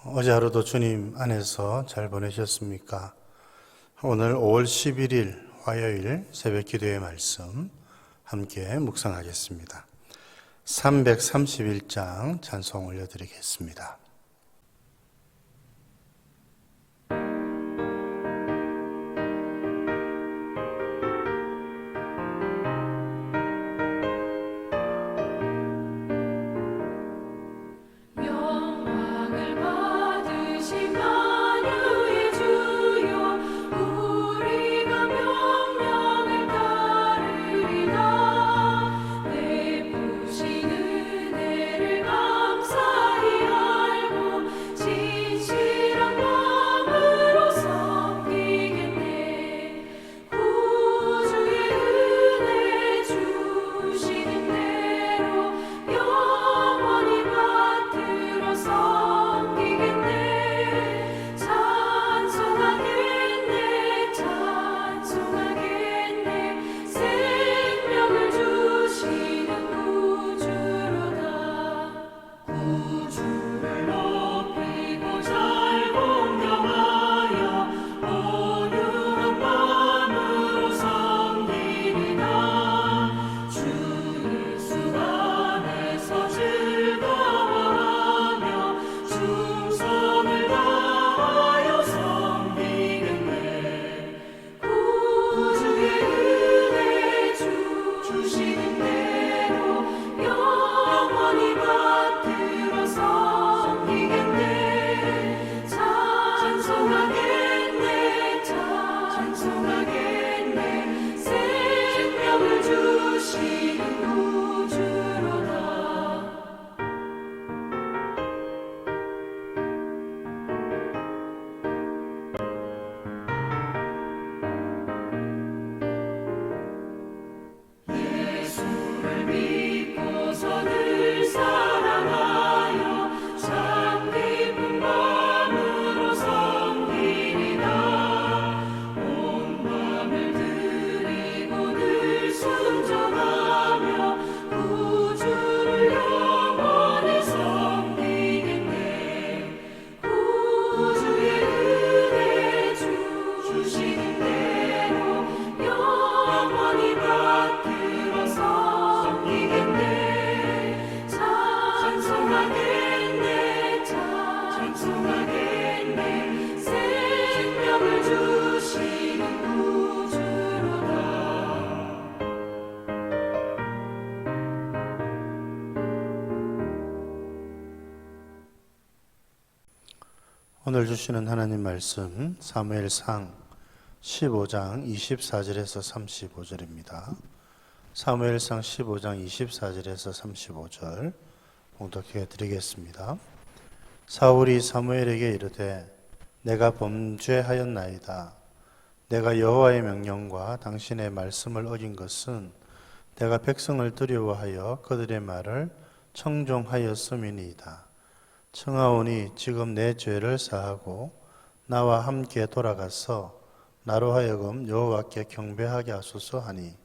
어제 하루도 주님 안에서 잘 보내셨습니까? 오늘 5월 11일 화요일 새벽 기도의 말씀 함께 묵상하겠습니다. 331장 찬송 올려드리겠습니다. 오늘 주시는 하나님 말씀 사무엘상 15장 24절에서 35절입니다. 사무엘상 15장 24절에서 35절 봉독해 드리겠습니다. 사울이 사무엘에게 이르되 내가 범죄하였나이다. 내가 여호와의 명령과 당신의 말씀을 어긴 것은 내가 백성을 두려워하여 그들의 말을 청종하였음이니이다. 청하오니 지금 내 죄를 사하고 나와 함께 돌아가서 나로 하여금 여호와께 경배하게 하소서 하니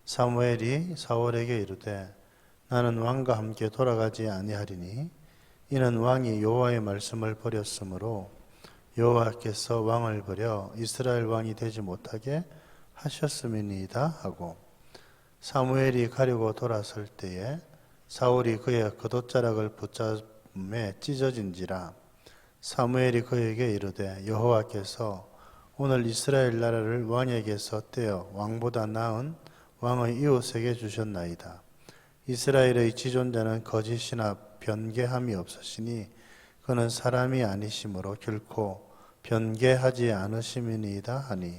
사무엘이 사울에게 이르되 나는 왕과 함께 돌아가지 아니하리니 이는 왕이 여호와의 말씀을 버렸으므로 여호와께서 왕을 버려 이스라엘 왕이 되지 못하게 하셨음이니이다 하고 사무엘이 가려고 돌아설 때에 사울이 그의 겉옷자락을 붙잡 찢어진지라 사무엘이 그에게 이르되 여호와께서 오늘 이스라엘 나라를 왕에게서 떼어 왕보다 나은 왕의 이웃에게 주셨나이다. 이스라엘의 지존자는 거짓이나 변개함이 없으시니 그는 사람이 아니심으로 결코 변개하지 않으심이니이다 하니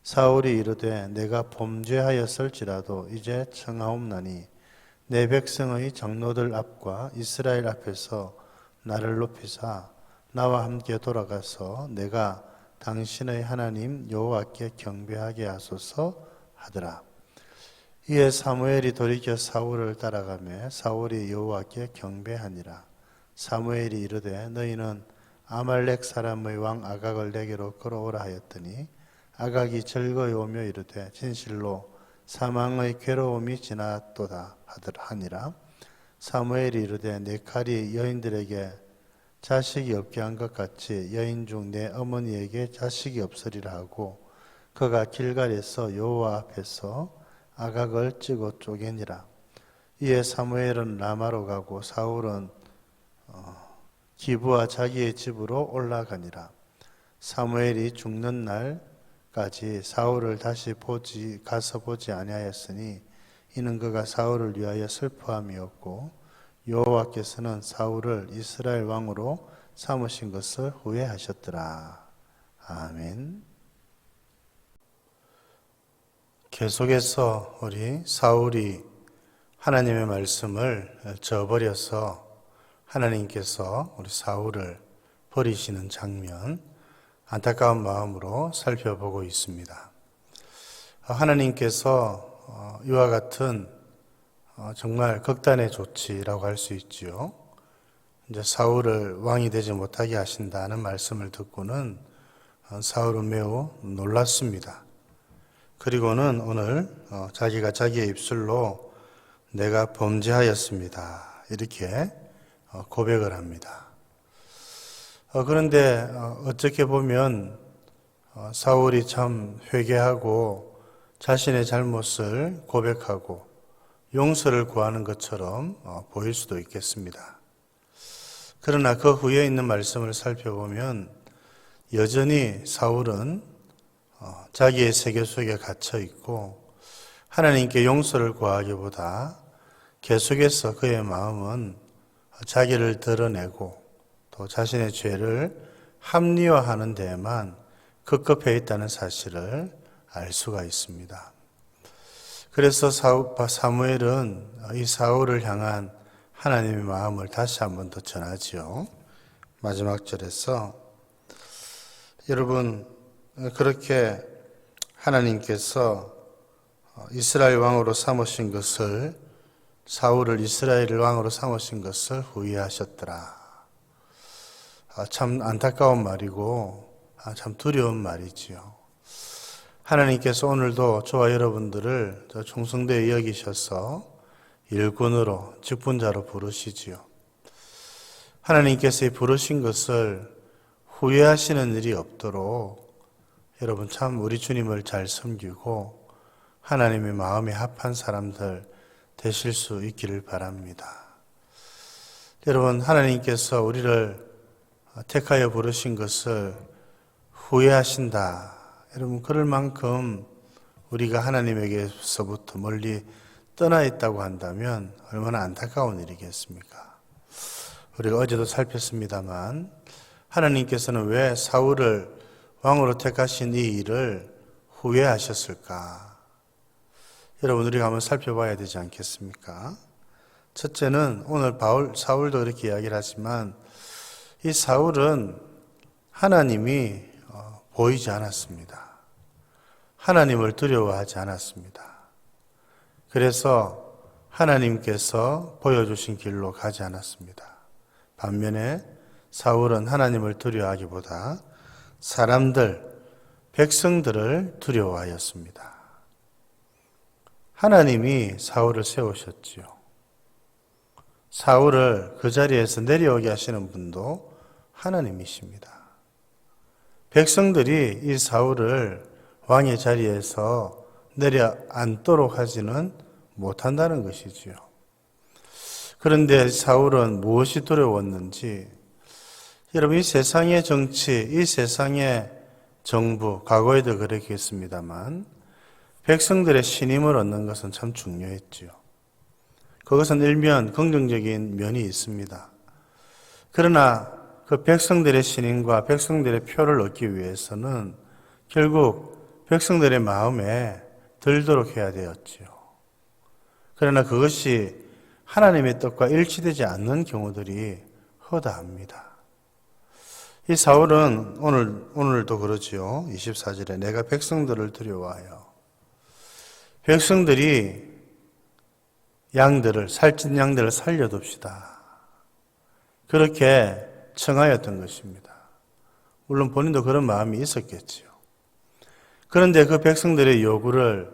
사울이 이르되 내가 범죄하였을지라도 이제 청하옵나니 내 백성의 장로들 앞과 이스라엘 앞에서 나를 높이사 나와 함께 돌아가서 내가 당신의 하나님 여호와께 경배하게 하소서 하더라. 이에 사무엘이 돌이켜 사울을 따라가며 사울이 여호와께 경배하니라. 사무엘이 이르되 너희는 아말렉 사람의 왕 아각을 내게로 끌어오라 하였더니 아각이 즐거이 오며 이르되 진실로 사망의 괴로움이 지났도다 하니라. 사무엘이 이르되 내 칼이 여인들에게 자식이 없게 한 것 같이 여인 중 내 어머니에게 자식이 없으리라 하고 그가 길갈에서 여호와 앞에서 아각을 찌고 쪼개니라. 이에 사무엘은 라마로 가고 사울은 기브와 자기의 집으로 올라가니라. 사무엘이 죽는 날까지 사울을 다시 가서 보지 아니하였으니 이는 그가 사울을 위하여 슬퍼함이었고 여호와께서는 사울을 이스라엘 왕으로 삼으신 것을 후회하셨더라. 아멘. 계속해서 우리 사울이 하나님의 말씀을 저버려서 하나님께서 우리 사울을 버리시는 장면, 안타까운 마음으로 살펴보고 있습니다. 하나님께서 이와 같은 정말 극단의 조치라고 할 수 있지요. 이제 사울을 왕이 되지 못하게 하신다는 말씀을 듣고는 사울은 매우 놀랐습니다. 그리고는 오늘 자기가 자기의 입술로 내가 범죄하였습니다. 이렇게 고백을 합니다. 그런데 어떻게 보면 사울이 참 회개하고 자신의 잘못을 고백하고 용서를 구하는 것처럼 보일 수도 있겠습니다. 그러나 그 후에 있는 말씀을 살펴보면 여전히 사울은 자기의 세계 속에 갇혀 있고 하나님께 용서를 구하기보다 계속해서 그의 마음은 자기를 드러내고 또 자신의 죄를 합리화하는 데에만 급급해 있다는 사실을 알 수가 있습니다. 그래서 사무엘은 이 사울을 향한 하나님의 마음을 다시 한 번 더 전하지요. 마지막 절에서 여러분 그렇게 하나님께서 이스라엘 왕으로 삼으신 것을 사울을 이스라엘 왕으로 삼으신 것을 후회하셨더라. 참 안타까운 말이고 참 두려운 말이지요. 하나님께서 오늘도 저와 여러분들을 충성되게 여기셔서 일꾼으로 직분자로 부르시지요. 하나님께서 부르신 것을 후회하시는 일이 없도록 여러분 참 우리 주님을 잘 섬기고 하나님의 마음에 합한 사람들 되실 수 있기를 바랍니다. 여러분 하나님께서 우리를 택하여 부르신 것을 후회하신다. 여러분 그럴 만큼 우리가 하나님에게서부터 멀리 떠나 있다고 한다면 얼마나 안타까운 일이겠습니까? 우리가 어제도 살폈습니다만 하나님께서는 왜 사울을 왕으로 택하신 이 일을 후회하셨을까? 여러분 우리가 한번 살펴봐야 되지 않겠습니까? 첫째는 오늘 사울도 이렇게 이야기를 하지만 이 사울은 하나님이 보이지 않았습니다. 하나님을 두려워하지 않았습니다. 그래서 하나님께서 보여주신 길로 가지 않았습니다. 반면에 사울은 하나님을 두려워하기보다 백성들을 두려워하였습니다. 하나님이 사울을 세우셨지요. 사울을 그 자리에서 내려오게 하시는 분도 하나님이십니다. 백성들이 이 사울을 왕의 자리에서 내려앉도록 하지는 못한다는 것이지요. 그런데 사울은 무엇이 두려웠는지, 여러분 이 세상의 정치, 이 세상의 정부, 과거에도 그랬겠습니다만 백성들의 신임을 얻는 것은 참 중요했지요. 그것은 일면 긍정적인 면이 있습니다. 그러나 그 백성들의 신임과 백성들의 표를 얻기 위해서는 결국 백성들의 마음에 들도록 해야 되었지요. 그러나 그것이 하나님의 뜻과 일치되지 않는 경우들이 허다합니다. 이 사울은 오늘도 그러지요. 24절에 내가 백성들을 두려워하여 백성들이 살찐 양들을 살려둡시다. 그렇게 청하였던 것입니다. 물론 본인도 그런 마음이 있었겠지요. 그런데 그 백성들의 요구를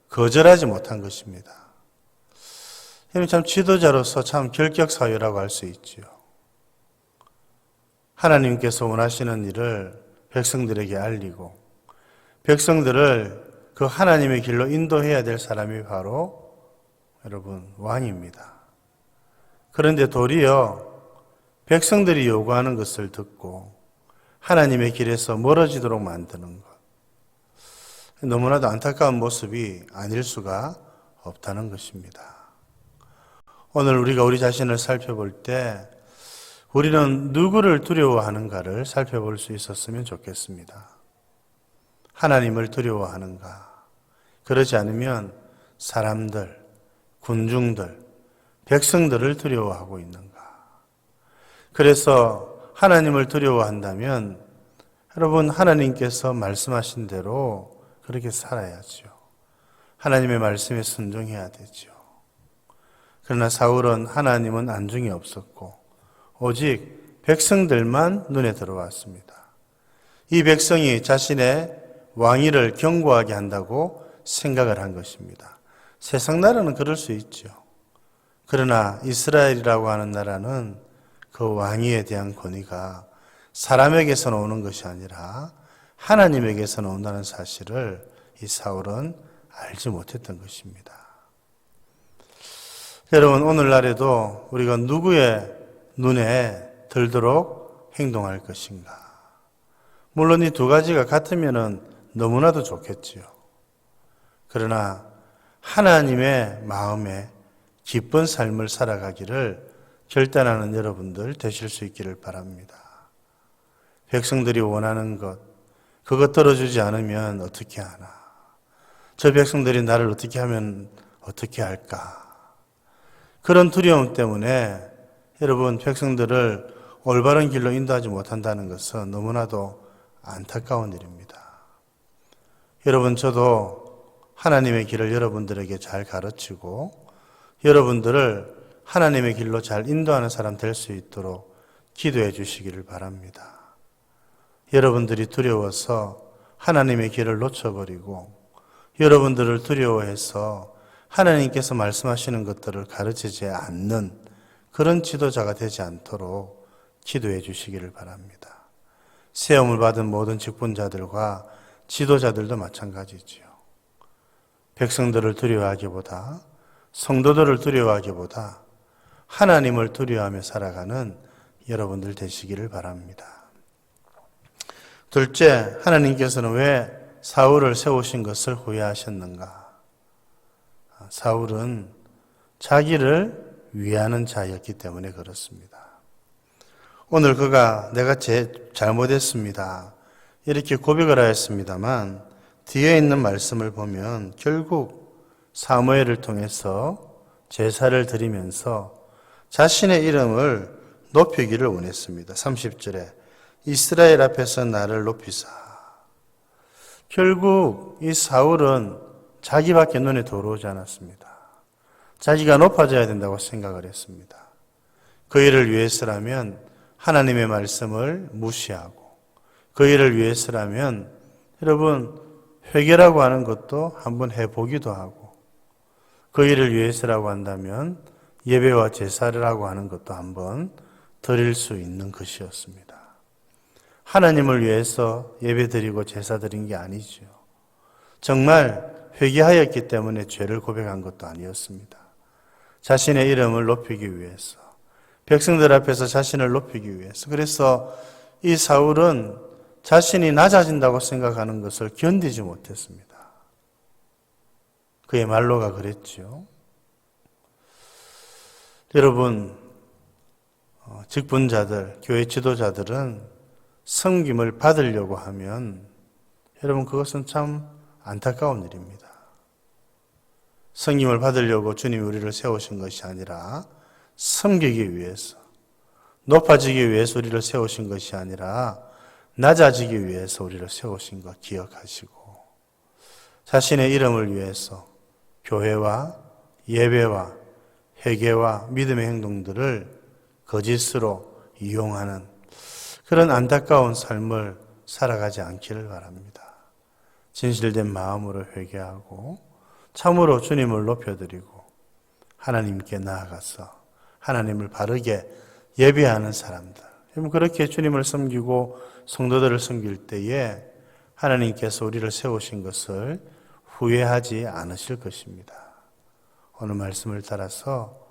거절하지 못한 것입니다. 참 지도자로서 참 결격사유라고 할 수 있지요. 하나님께서 원하시는 일을 백성들에게 알리고 백성들을 그 하나님의 길로 인도해야 될 사람이 바로 여러분 왕입니다. 그런데 도리어 백성들이 요구하는 것을 듣고 하나님의 길에서 멀어지도록 만드는 것. 너무나도 안타까운 모습이 아닐 수가 없다는 것입니다. 오늘 우리가 우리 자신을 살펴볼 때 우리는 누구를 두려워하는가를 살펴볼 수 있었으면 좋겠습니다. 하나님을 두려워하는가? 그러지 않으면 사람들, 군중들, 백성들을 두려워하고 있는가? 그래서 하나님을 두려워한다면 여러분 하나님께서 말씀하신 대로 그렇게 살아야죠. 하나님의 말씀에 순종해야 되죠. 그러나 사울은 하나님은 안중에 없었고 오직 백성들만 눈에 들어왔습니다. 이 백성이 자신의 왕위를 견고하게 한다고 생각을 한 것입니다. 세상 나라는 그럴 수 있죠. 그러나 이스라엘이라고 하는 나라는 그 왕위에 대한 권위가 사람에게서 오는 것이 아니라 하나님에게서 온다는 사실을 이 사울은 알지 못했던 것입니다. 여러분 오늘날에도 우리가 누구의 눈에 들도록 행동할 것인가? 물론 이 두 가지가 같으면 너무나도 좋겠지요. 그러나 하나님의 마음에 기쁜 삶을 살아가기를 결단하는 여러분들 되실 수 있기를 바랍니다. 백성들이 원하는 것, 그것 들어주지 않으면 어떻게 하나? 저 백성들이 나를 어떻게 하면 어떻게 할까? 그런 두려움 때문에 여러분 백성들을 올바른 길로 인도하지 못한다는 것은 너무나도 안타까운 일입니다. 여러분 저도 하나님의 길을 여러분들에게 잘 가르치고 여러분들을 하나님의 길로 잘 인도하는 사람 될 수 있도록 기도해 주시기를 바랍니다. 여러분들이 두려워서 하나님의 길을 놓쳐버리고 여러분들을 두려워해서 하나님께서 말씀하시는 것들을 가르치지 않는 그런 지도자가 되지 않도록 기도해 주시기를 바랍니다. 세움을 받은 모든 직분자들과 지도자들도 마찬가지지요. 백성들을 두려워하기보다 성도들을 두려워하기보다 하나님을 두려워하며 살아가는 여러분들 되시기를 바랍니다. 둘째, 하나님께서는 왜 사울을 세우신 것을 후회하셨는가? 사울은 자기를 위하는 자였기 때문에 그렇습니다. 오늘 그가 내가 잘못했습니다. 이렇게 고백을 하였습니다만 뒤에 있는 말씀을 보면 결국 사무엘을 통해서 제사를 드리면서 자신의 이름을 높이기를 원했습니다. 30절에 이스라엘 앞에서 나를 높이사. 결국 이 사울은 자기밖에 눈에 들어오지 않았습니다. 자기가 높아져야 된다고 생각을 했습니다. 그 일을 위해서라면 하나님의 말씀을 무시하고 그 일을 위해서라면 여러분 회개라고 하는 것도 한번 해보기도 하고 그 일을 위해서라고 한다면 예배와 제사를 하고 하는 것도 한번 드릴 수 있는 것이었습니다. 하나님을 위해서 예배 드리고 제사 드린 게 아니죠. 정말 회개하였기 때문에 죄를 고백한 것도 아니었습니다. 자신의 이름을 높이기 위해서, 백성들 앞에서 자신을 높이기 위해서. 그래서 이 사울은 자신이 낮아진다고 생각하는 것을 견디지 못했습니다. 그의 말로가 그랬죠. 여러분, 직분자들, 교회 지도자들은 섬김을 받으려고 하면 여러분 그것은 참 안타까운 일입니다. 섬김을 받으려고 주님이 우리를 세우신 것이 아니라 섬기기 위해서, 높아지기 위해서 우리를 세우신 것이 아니라 낮아지기 위해서 우리를 세우신 것 기억하시고 자신의 이름을 위해서 교회와 예배와 회개와 믿음의 행동들을 거짓으로 이용하는 그런 안타까운 삶을 살아가지 않기를 바랍니다. 진실된 마음으로 회개하고 참으로 주님을 높여드리고 하나님께 나아가서 하나님을 바르게 예배하는 사람들, 여러분, 그렇게 주님을 섬기고 성도들을 섬길 때에 하나님께서 우리를 세우신 것을 후회하지 않으실 것입니다. 오늘 말씀을 따라서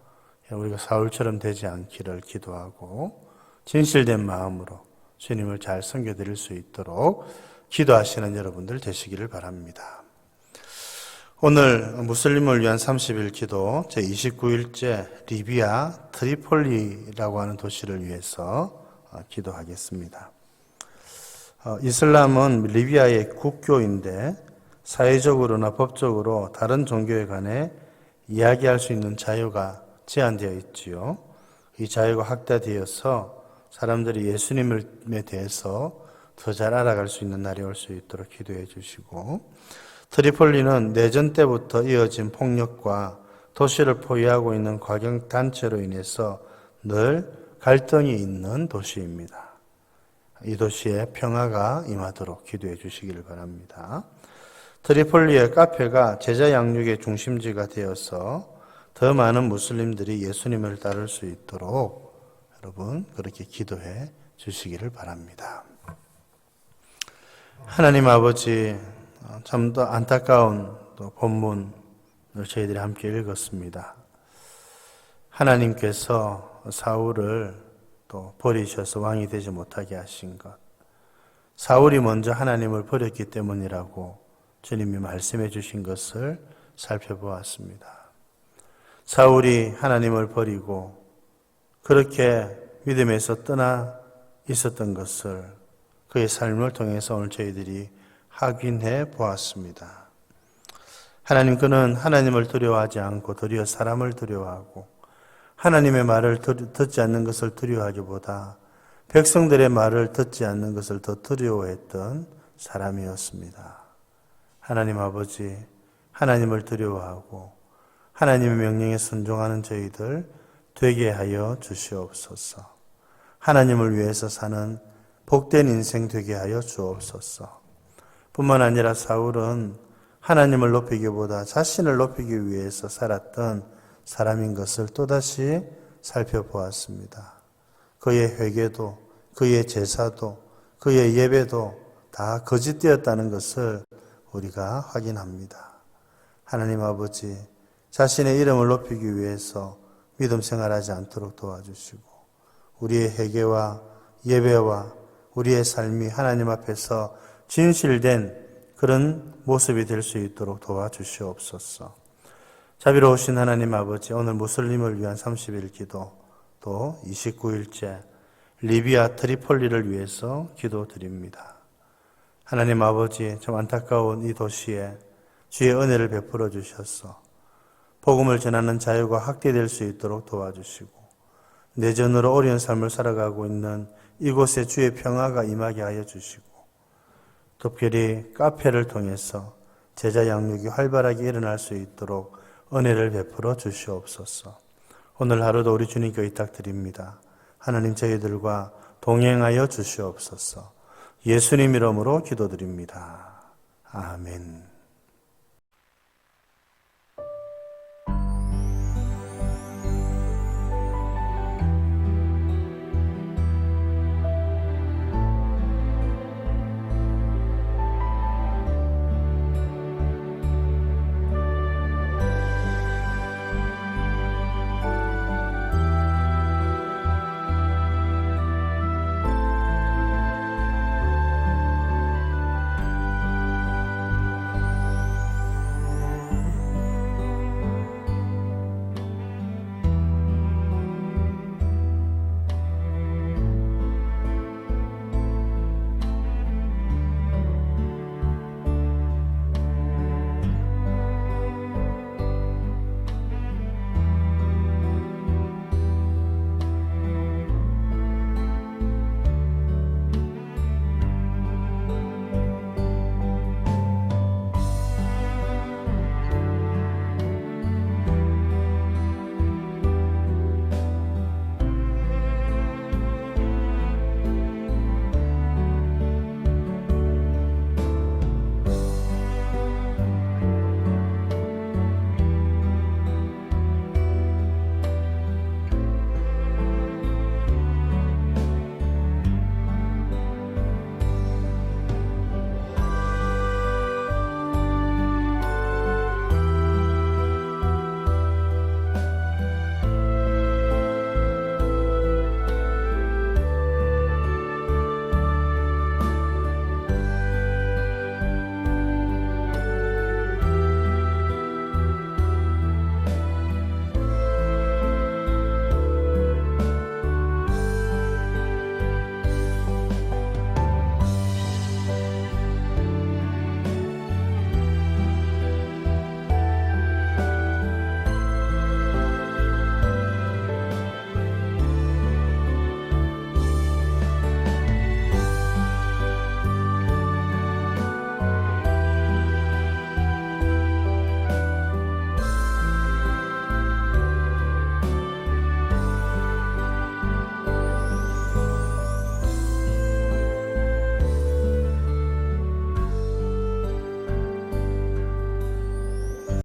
우리가 사울처럼 되지 않기를 기도하고 진실된 마음으로 주님을 잘 섬겨드릴 수 있도록 기도하시는 여러분들 되시기를 바랍니다. 오늘 무슬림을 위한 30일 기도 제29일째 리비아 트리폴리라고 하는 도시를 위해서 기도하겠습니다. 이슬람은 리비아의 국교인데 사회적으로나 법적으로 다른 종교에 관해 이야기할 수 있는 자유가 제한되어 있지요. 이 자유가 확대되어서 사람들이 예수님에 대해서 더 잘 알아갈 수 있는 날이 올 수 있도록 기도해 주시고, 트리폴리는 내전 때부터 이어진 폭력과 도시를 포위하고 있는 과경 단체로 인해서 늘 갈등이 있는 도시입니다. 이 도시에 평화가 임하도록 기도해 주시기를 바랍니다. 트리폴리의 카페가 제자 양육의 중심지가 되어서 더 많은 무슬림들이 예수님을 따를 수 있도록 여러분 그렇게 기도해 주시기를 바랍니다. 하나님 아버지, 참 더 안타까운 본문을 저희들이 함께 읽었습니다. 하나님께서 사울을 또 버리셔서 왕이 되지 못하게 하신 것, 사울이 먼저 하나님을 버렸기 때문이라고 주님이 말씀해 주신 것을 살펴보았습니다. 사울이 하나님을 버리고 그렇게 믿음에서 떠나 있었던 것을 그의 삶을 통해서 오늘 저희들이 확인해 보았습니다. 하나님, 그는 하나님을 두려워하지 않고 도리어 사람을 두려워하고 하나님의 말을 듣지 않는 것을 두려워하기보다 백성들의 말을 듣지 않는 것을 더 두려워했던 사람이었습니다. 하나님 아버지, 하나님을 두려워하고 하나님의 명령에 순종하는 저희들 되게 하여 주시옵소서. 하나님을 위해서 사는 복된 인생 되게 하여 주옵소서. 뿐만 아니라 사울은 하나님을 높이기보다 자신을 높이기 위해서 살았던 사람인 것을 또다시 살펴보았습니다. 그의 회개도, 그의 제사도, 그의 예배도 다 거짓되었다는 것을 우리가 확인합니다. 하나님 아버지, 자신의 이름을 높이기 위해서 믿음 생활하지 않도록 도와주시고 우리의 회개와 예배와 우리의 삶이 하나님 앞에서 진실된 그런 모습이 될 수 있도록 도와주시옵소서. 자비로우신 하나님 아버지, 오늘 무슬림을 위한 30일 기도, 또 29일째 리비아 트리폴리를 위해서 기도드립니다. 하나님 아버지, 참 안타까운 이 도시에 주의 은혜를 베풀어 주셔서 복음을 전하는 자유가 확대될 수 있도록 도와주시고 내전으로 어려운 삶을 살아가고 있는 이곳에 주의 평화가 임하게 하여 주시고 특별히 카페를 통해서 제자 양육이 활발하게 일어날 수 있도록 은혜를 베풀어 주시옵소서. 오늘 하루도 우리 주님께 의탁드립니다. 하나님, 저희들과 동행하여 주시옵소서. 예수님 이름으로 기도드립니다. 아멘.